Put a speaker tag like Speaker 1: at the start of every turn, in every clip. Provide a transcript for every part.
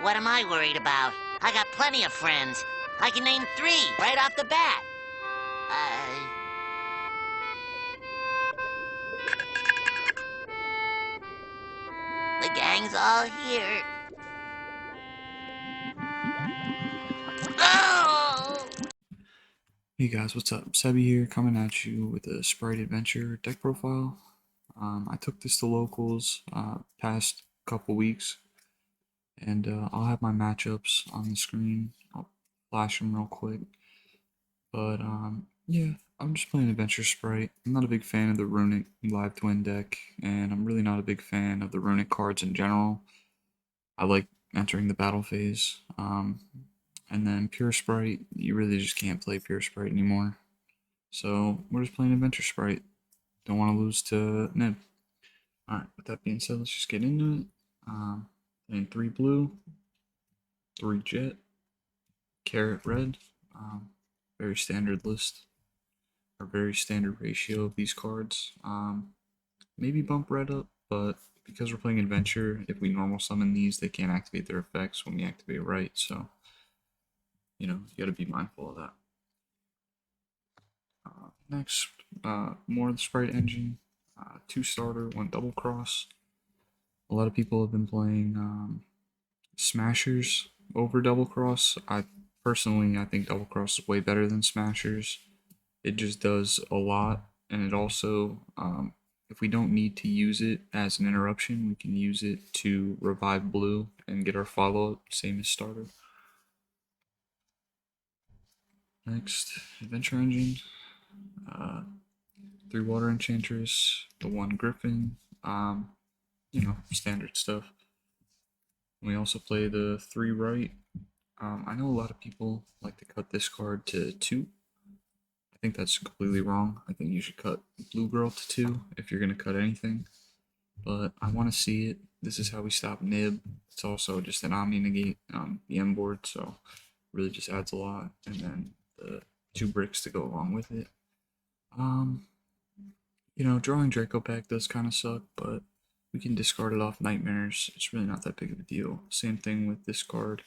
Speaker 1: What am I worried about? I got plenty of friends. I can name 3 right off the bat. The gang's all here. Oh!
Speaker 2: Hey guys, what's up? Sebi here, coming at you with a Spright Adventure deck profile. I took this to locals past couple weeks, and I'll have my matchups on the screen. I'll flash them real quick. But yeah, I'm just playing Adventure Spright. I'm not a big fan of the Runic Live Twin deck, and I'm really not a big fan of the Runic cards in general. I like entering the battle phase. And then Pure Spright, you really just can't play Pure Spright anymore. So we're just playing Adventure Spright. Don't want to lose to Nib. Alright, with that being said, let's just get into it. And 3 blue, 3 jet, carrot red. Very standard list, or very standard ratio of these cards. Maybe bump red up, but because we're playing Adventure, if we normal summon these, they can't activate their effects when we activate right, so, you gotta be mindful of that. Next, more of the Spright engine. 2 starter, 1 double cross. A lot of people have been playing Smashers over double cross. Personally, I think double cross is way better than Smashers. It just does a lot, and it also, if we don't need to use it as an interruption, we can use it to revive blue and get our follow-up, same as starter. Next, Adventure Engine. 3 Water Enchantress, the 1 Griffin, standard stuff. We also play the 3 Right. I know a lot of people like to cut this card to 2. I think that's completely wrong. I think you should cut Blue Girl to 2 if you're going to cut anything. But I want to see it. This is how we stop Nib. It's also just an Omni negate the M board, so really just adds a lot. And then the 2 bricks to go along with it. Drawing Draco Pack does kind of suck, but we can discard it off Nightmares. It's really not that big of a deal. Same thing with this card.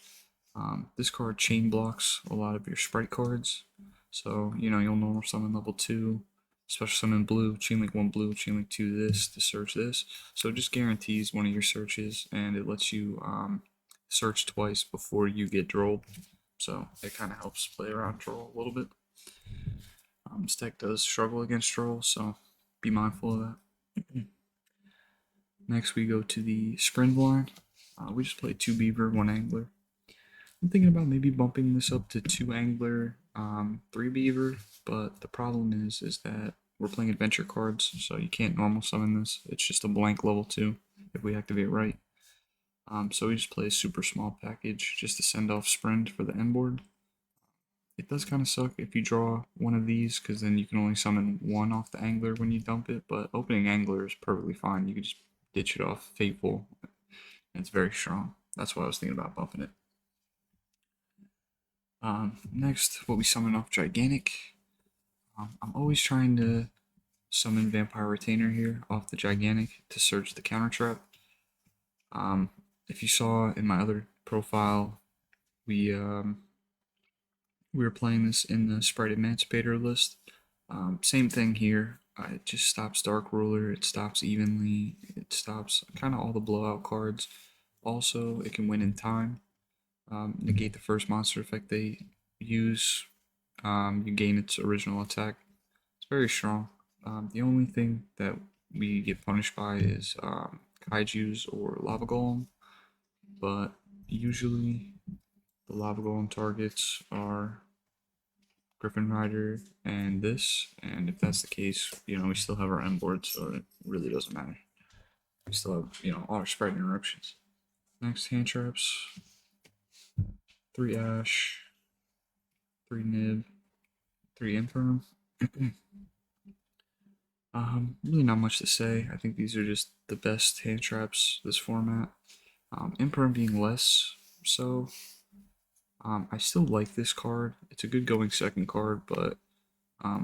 Speaker 2: This card chain blocks a lot of your Spright cards. So, you'll normal summon level 2, special summon blue, chain link 1 blue, chain link 2 this to search this. So it just guarantees one of your searches, and it lets you search twice before you get drolled. So it kind of helps play around troll a little bit. This deck does struggle against troll, so be mindful of that. Next we go to the Sprint line. We just play 2 Beaver, 1 Angler. I'm thinking about maybe bumping this up to 2 Angler, 3 Beaver, but the problem is that we're playing Adventure cards, so you can't normal summon this. It's just a blank level 2 if we activate right. So we just play a super small package just to send off Sprint for the end board. It does kind of suck if you draw one of these, because then you can only summon 1 off the Angler when you dump it, but opening Angler is perfectly fine. You can just ditch it off Fateful, and it's very strong. That's why I was thinking about bumping it. Next, what we summon off Gigantic. I'm always trying to summon Vampire Retainer here off the Gigantic to search the counter trap. If you saw in my other profile, we were playing this in the Spright Emancipator list. Same thing here. It just stops Dark Ruler, it stops Evenly, it stops kind of all the blowout cards. Also, it can win in time. Negate the first monster effect they use. You gain its original attack. It's very strong. The only thing that we get punished by is Kaijus or Lava Golem, but usually the Lava Golem targets are Griffin Rider and this, and if that's the case, we still have our M board, so it really doesn't matter. We still have, all our Spright interruptions. Next, hand traps. 3 Ash, 3 Nib, 3 Infirm. Really not much to say. I think these are just the best hand traps this format. Infirm being less so. I still like this card. It's a good going second card, but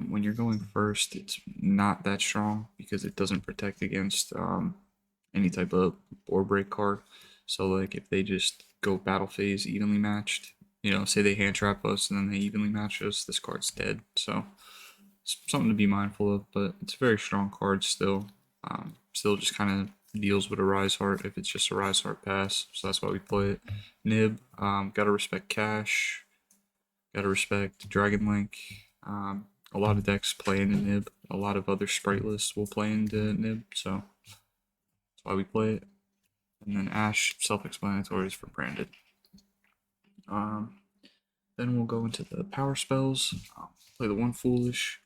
Speaker 2: when you're going first, it's not that strong because it doesn't protect against any type of board break card. So like if they just go battle phase evenly matched, you know, say they hand trap us and then they evenly match us, this card's dead. So it's something to be mindful of, but it's a very strong card still. Still just kind of deals with a Rise Heart if it's just a Rise Heart pass, so that's why we play it. Nib, gotta respect Cash, gotta respect Dragon Link. A lot of decks play into Nib, a lot of other Sprite lists will play into Nib, so that's why we play it. And then Ash, self-explanatory, is for branded. Then we'll go into the power spells. Play the one Foolish.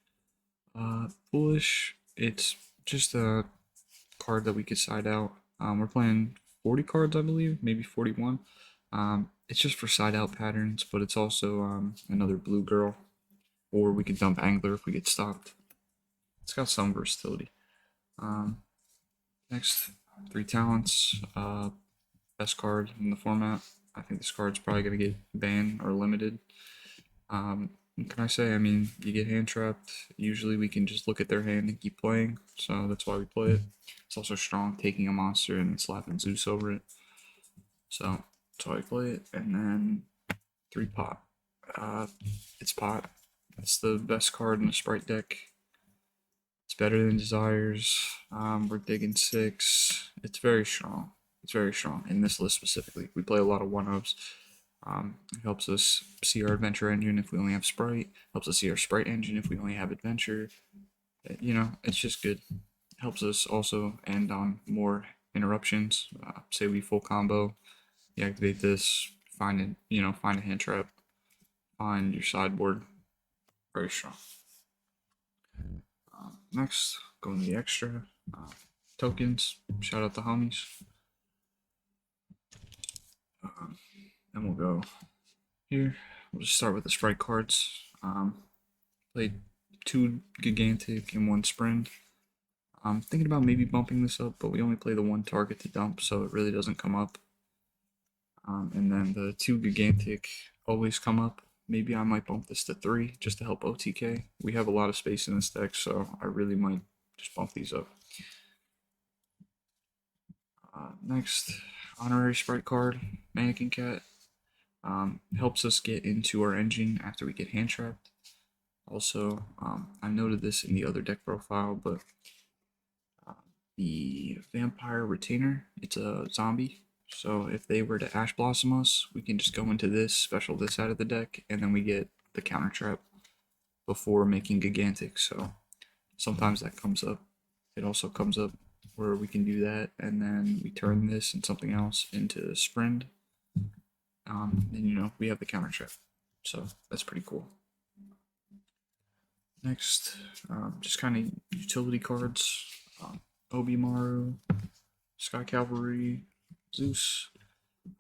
Speaker 2: Foolish, it's just a card that we could side out. We're playing 40 cards, I believe, maybe 41. It's just for side out patterns, but it's also another blue girl, or we could dump Angler if we get stopped. It's got some versatility. Next, 3 talents. Best card in the format. I think this card's probably going to get banned or limited. What can I say? I mean, you get hand trapped. Usually we can just look at their hand and keep playing, so that's why we play it. It's also strong, taking a monster and slapping Zeus over it. So that's why we play it. And then 3 pot. It's pot. That's the best card in the Spright deck. It's better than Desires. We're digging 6. It's very strong. It's very strong in this list specifically. We play a lot of 1-ups. It helps us see our adventure engine if we only have Spright. Helps us see our Spright engine if we only have adventure. You know, it's just good. Helps us also end on more interruptions. Say we full combo, you activate this, find it, you know, find a hand trap, find your sideboard. Very strong. Next, go into the extra tokens. Shout out the homies. Then we'll go here. We'll just start with the Spright cards. Played 2 Gigantic and 1 Sprint. I'm thinking about maybe bumping this up, but we only play the 1 target to dump, so it really doesn't come up. And then the 2 Gigantic always come up. Maybe I might bump this to 3 just to help OTK. We have a lot of space in this deck, so I really might just bump these up. Next, honorary Spright card, Mannequin Cat. Helps us get into our engine after we get hand trapped. Also, I noted this in the other deck profile, but the Vampire Retainer, it's a zombie. So if they were to Ash Blossom us, we can just go into this, special this out of the deck, and then we get the counter trap before making Gigantic. So sometimes that comes up. It also comes up where we can do that, and then we turn this and something else into Sprint. And you know, we have the counter trap. So that's pretty cool. Next, just kind of utility cards. Obimaru, Sky Cavalry, Zeus.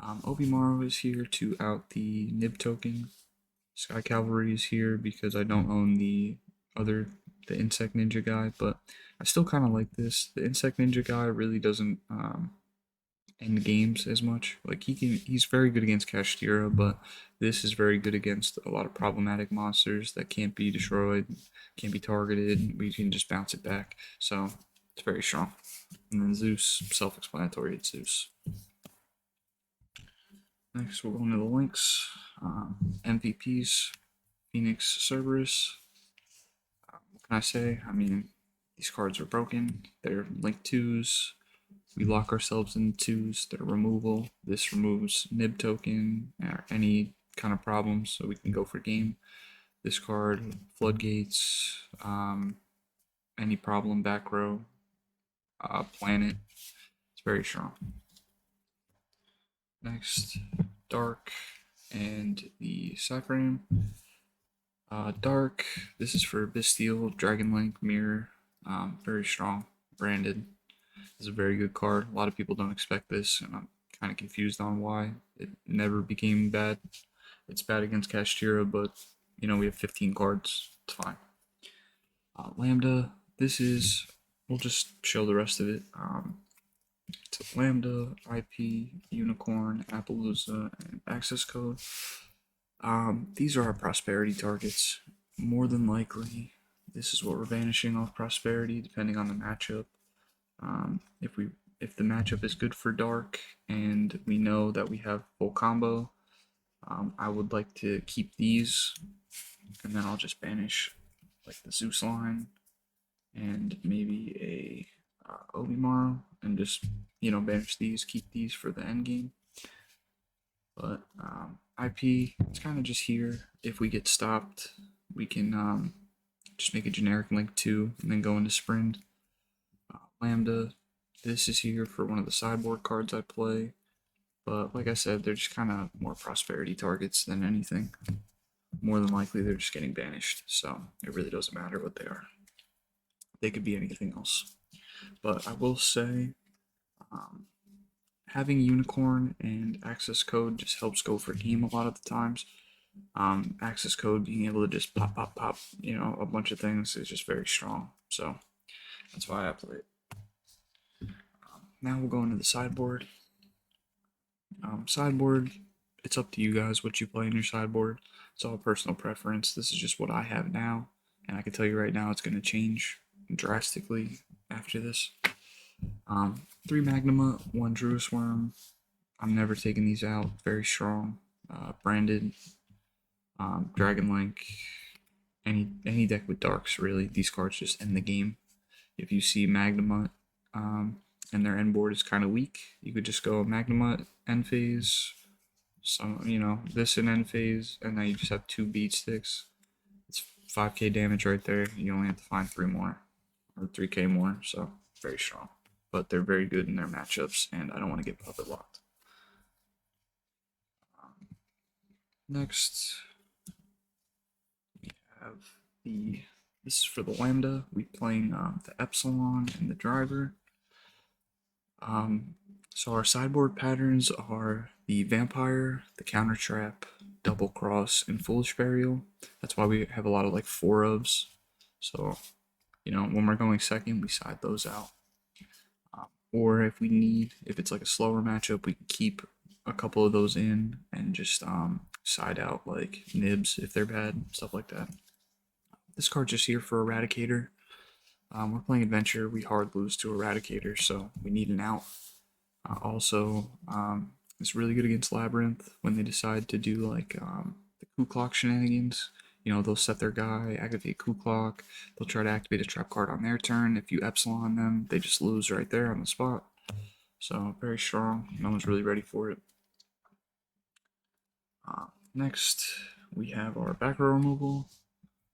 Speaker 2: Obimaru is here to out the Nib token. Sky Cavalry is here because I don't own the Insect Ninja guy, but I still kind of like this. The Insect Ninja guy really doesn't end games as much. Like he's very good against Kashtira, but this is very good against a lot of problematic monsters that can't be destroyed, can't be targeted. We can just bounce it back. So it's very strong. And then Zeus, self-explanatory, it's Zeus. Next, we'll go into the links. MVPs, Phoenix, Cerberus. What can I say? I mean, these cards are broken. They're link 2s. We lock ourselves in 2s. They're removal. This removes Nib token or any kind of problem, so we can go for game. This card, Floodgates, any problem, back row, planet. It's very strong. Next, Dark and the Cyframe. Dark, this is for Bastille, Dragon Link, Mirror. Very strong, branded. This is a very good card. A lot of people don't expect this, and I'm kind of confused on why. It never became bad. It's bad against Kashtira, but you know, we have 15 cards. It's fine. Lambda, this is, we'll just show the rest of it. It's Lambda, IP, Unicorn, Appaloosa, and Access Code. These are our prosperity targets. More than likely, this is what we're vanishing off prosperity, depending on the matchup. If we if the matchup is good for Dark and we know that we have full combo, I would like to keep these, and then I'll just banish like the Zeus line and maybe a Olimar, and just banish these, keep these for the end game. But IP, it's kind of just here. If we get stopped, we can just make a generic link 2 and then go into Sprint. Lambda, this is here for one of the sideboard cards I play. But like I said, they're just kind of more prosperity targets than anything. More than likely, they're just getting banished, so it really doesn't matter what they are. They could be anything else. But I will say, having Unicorn and access code just helps go for game a lot of the times. Access code, being able to just pop, pop, pop, a bunch of things is just very strong. So that's why I play it. Now we'll go into the sideboard. Sideboard, it's up to you guys what you play in your sideboard. It's all personal preference. This is just what I have now, and I can tell you right now it's going to change drastically after this. 3 Magnuma, 1 Druis Worm. I'm never taking these out. Very strong. Branded. Dragon Link. Any deck with darks, really. These cards just end the game. If you see Magnuma and their end board is kind of weak, you could just go Magnuma end phase, this in end phase, and then you just have 2 beat sticks. It's 5k damage right there. You only have to find 3 more, or 3k more, so very strong. But they're very good in their matchups, and I don't want to get puppet locked. Next, we have this is for the Lambda. We're playing the Epsilon and the Driver. So our sideboard patterns are the Vampire, the Counter Trap, Double Cross, and Foolish Burial. That's why we have a lot of like 4-ofs. So, when we're going second, we side those out. Or if it's like a slower matchup, we can keep a couple of those in and just side out like Nibs if they're bad, stuff like that. This card's just here for Eradicator. We're playing Adventure. We hard lose to Eradicator, so we need an out. Also, it's really good against Labyrinth when they decide to do like the Coup Clock shenanigans. They'll set their guy, activate Coup Clock. They'll try to activate a trap card on their turn. If you Epsilon them, they just lose right there on the spot. So, very strong. No one's really ready for it. Next, we have our back row removal.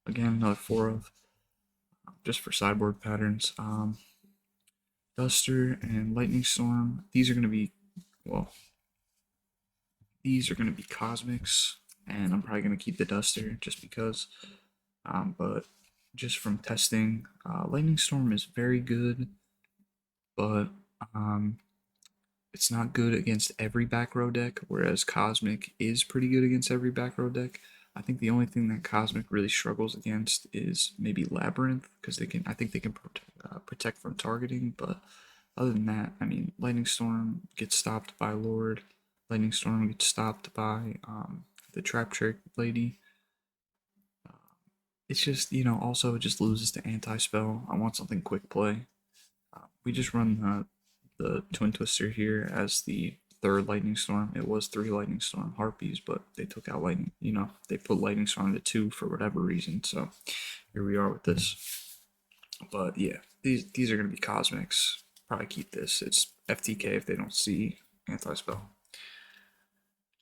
Speaker 2: Again, another 4-of. Just for sideboard patterns. Duster and Lightning Storm. These are going to be, Cosmics, and I'm probably going to keep the Duster just because. But just from testing, Lightning Storm is very good, but it's not good against every back row deck, whereas Cosmic is pretty good against every back row deck. I think the only thing that Cosmic really struggles against is maybe Labyrinth, because I think they can protect from targeting, but other than that, I mean, Lightning Storm gets stopped by Lord, Lightning Storm gets stopped by the Trap Trick Lady. It's just, also it just loses to Anti-Spell. I want something quick play. We just run the Twin Twister here as the 3rd Lightning Storm. It was 3 Lightning Storm Harpies, but they took out Lightning, they put Lightning Storm to 2 for whatever reason, so here we are with this. But yeah, these are going to be Cosmics. Probably keep this. It's FTK if they don't see Anti-Spell.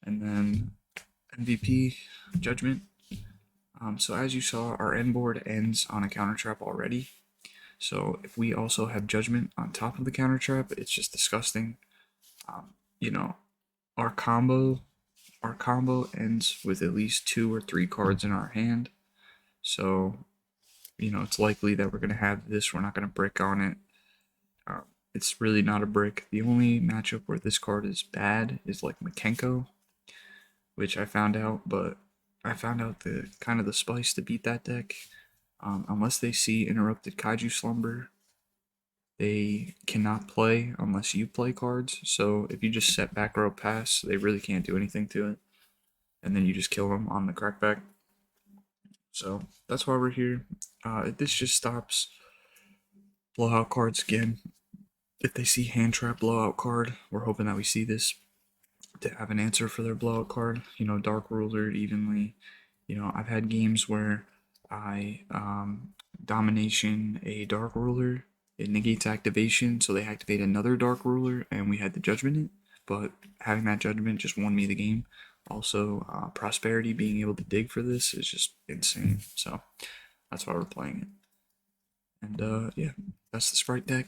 Speaker 2: And then MVP, Judgment. So as you saw, our end board ends on a counter trap already. So if we also have Judgment on top of the counter trap, it's just disgusting. Our combo ends with at least 2 or 3 cards in our hand. So, it's likely that we're going to have this. We're not going to brick on it. It's really not a brick. The only matchup where this card is bad is like Makenko, which I found out, but I found out the kind of the spice to beat that deck. Unless they see Interrupted Kaiju Slumber, they cannot play unless you play cards. So if you just set back row pass, they really can't do anything to it. And then you just kill them on the crackback. So that's why we're here. This just stops blowout cards again. if they see hand trap blowout card, we're hoping that we see this to have an answer for their blowout card. You know, dark ruler evenly. You know, I've had games where I domination a dark ruler. It negates activation, so they activate another dark ruler, and we had the judgment it. But having that judgment just won me the game. Also, prosperity being able to dig for this is just insane. So that's why we're playing it. And yeah, that's the Spright deck.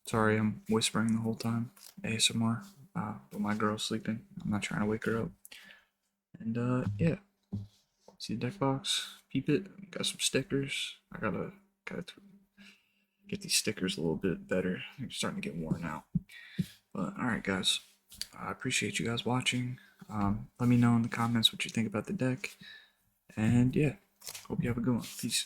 Speaker 2: Sorry I'm whispering the whole time. ASMR. But my girl's sleeping. I'm not trying to wake her up. And yeah. See the deck box? Peep it. Got some stickers. I gotta get these stickers a little bit better. They're starting to get worn out. But alright guys. I appreciate you guys watching. Let me know in the comments what you think about the deck. And yeah. Hope you have a good one. Peace.